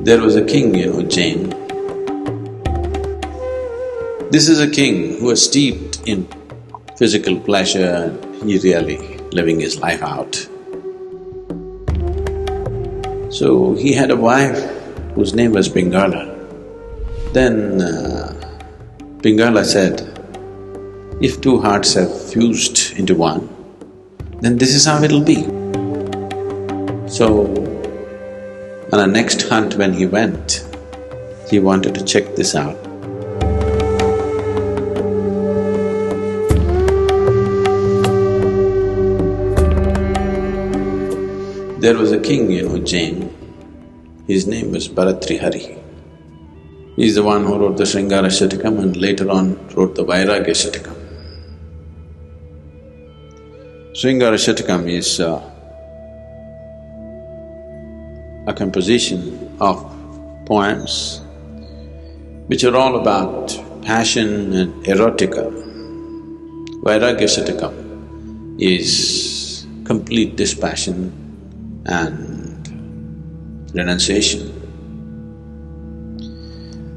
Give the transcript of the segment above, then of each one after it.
There was a king, Jain. This is a king who was steeped in physical pleasure, he really living his life out. So he had a wife whose name was Pingala. Then Pingala said, if two hearts have fused into one, then this is how it'll be. So, on our next hunt when he went, he wanted to check this out. There was a king, Jain. His name was Bharatrihari. He's the one who wrote the Sringara Shatakam and later on wrote the Vairagya Shatakam. Sringara Shatakam is a composition of poems which are all about passion and erotica. Vairagya Shatakam is complete dispassion and renunciation.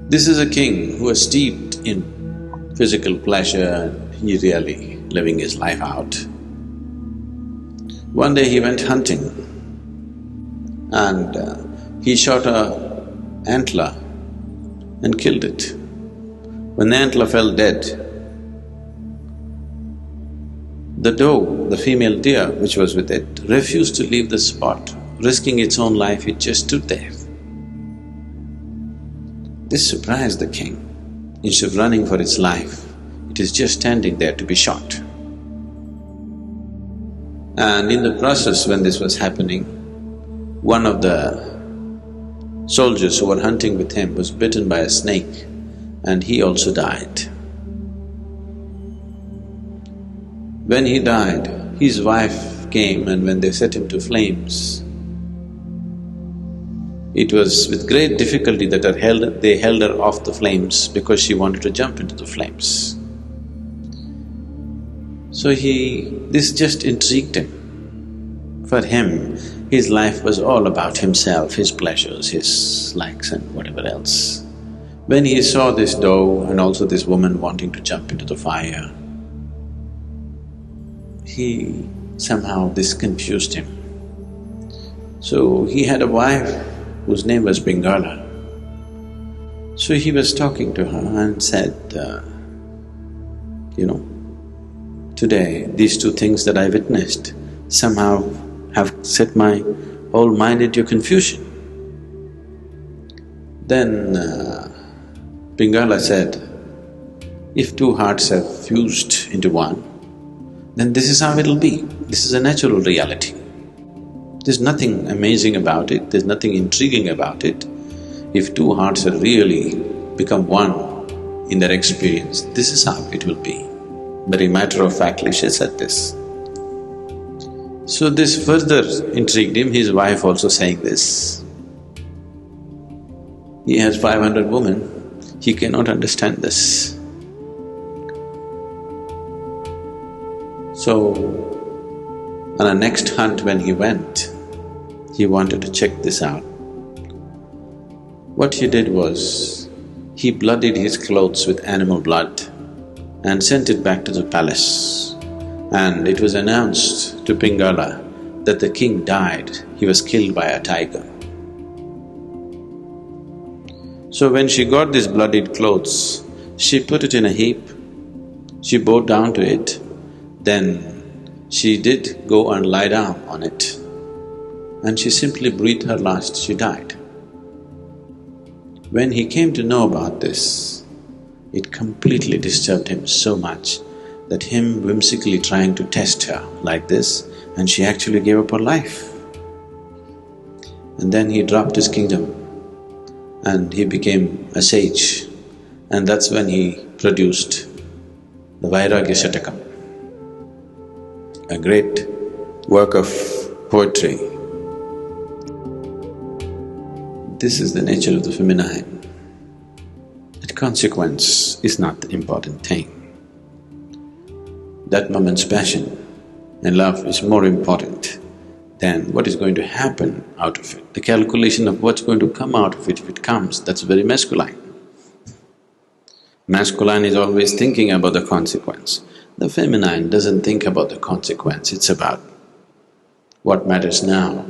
This is a king who was steeped in physical pleasure, he really living his life out. One day he went hunting and he shot a antler and killed it. When the antler fell dead, the doe, the female deer which was with it, refused to leave the spot. Risking its own life, it just stood there. This surprised the king. Instead of running for its life, it is just standing there to be shot. And in the process when this was happening, one of the soldiers who were hunting with him was bitten by a snake and he also died. When he died, his wife came and when they set him to flames, it was with great difficulty that they held her off the flames because she wanted to jump into the flames. So this just intrigued him. For him, his life was all about himself, his pleasures, his likes and whatever else. When he saw this doe and also this woman wanting to jump into the fire, this confused him. So he had a wife whose name was Pingala. So he was talking to her and said, today these two things that I witnessed somehow have set my whole mind into confusion. Then Pingala said, if two hearts have fused into one, then this is how it'll be. This is a natural reality. There's nothing amazing about it, there's nothing intriguing about it. If two hearts have really become one in their experience, this is how it will be. Very matter-of-factly she said this. So this further intrigued him, his wife also saying this. He has 500 women, he cannot understand this. So, on our next hunt when he went, he wanted to check this out. What he did was, he bloodied his clothes with animal blood and sent it back to the palace. And it was announced to Pingala that the king died, he was killed by a tiger. So when she got these bloodied clothes, she put it in a heap, she bowed down to it, then she did go and lie down on it and she simply breathed her last, she died. When he came to know about this, it completely disturbed him so much that him whimsically trying to test her like this and she actually gave up her life. And then he dropped his kingdom and he became a sage and that's when he produced the Vairagya Shatakam, a great work of poetry. This is the nature of the feminine. That consequence is not the important thing. That moment's passion and love is more important then what is going to happen out of it? The calculation of what's going to come out of it, if it comes, that's very masculine. Masculine is always thinking about the consequence. The feminine doesn't think about the consequence, it's about what matters now.